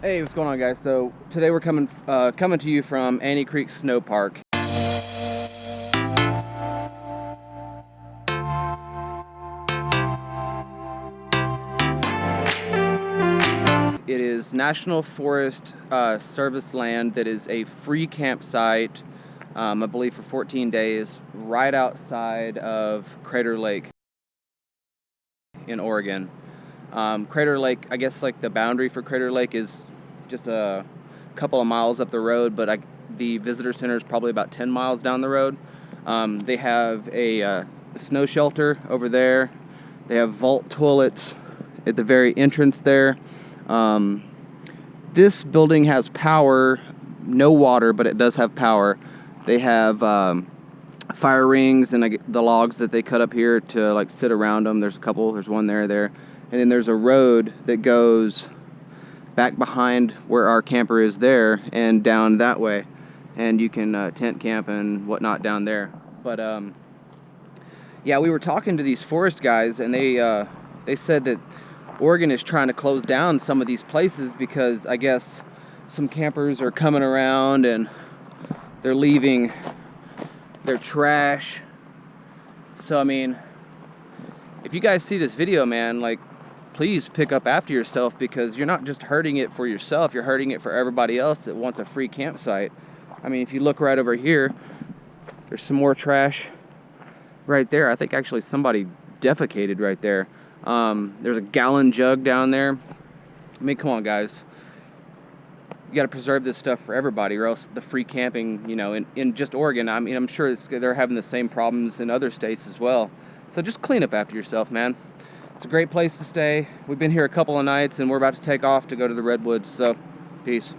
Hey, what's going on, guys? So today we're coming to you from Creek Sno Park. It is National Forest Service land that is a free campsite, I believe for 14 days, right outside of Crater Lake in Oregon. Crater Lake, I guess like the boundary for Crater Lake is just a couple of miles up the road, but the visitor center is probably about 10 miles down the road. They have a snow shelter over there. They have vault toilets at the very entrance there. This building has power, no water, but it does have power. They have fire rings and the logs that they cut up here to like sit around them. There's a couple, there's one there. And then there's a road that goes back behind where our camper is there and down that way. And you can tent camp and whatnot down there. But yeah, we were talking to these forest guys, and they said that Oregon is trying to close down some of these places because I guess some campers are coming around and they're leaving their trash. So I mean, if you guys see this video, man, like, please pick up after yourself, because you're not just hurting it for yourself, you're hurting it for everybody else that wants a free campsite. I mean, if you look right over here, there's some more trash right there. I think actually somebody defecated right there. There's a gallon jug down there. I mean, come on, guys. You got to preserve this stuff for everybody, or else the free camping, you know, in just Oregon, I mean, I'm sure they're having the same problems in other states as well. So just clean up after yourself, man. It's a great place to stay. We've been here a couple of nights, and we're about to take off to go to the redwoods, so peace.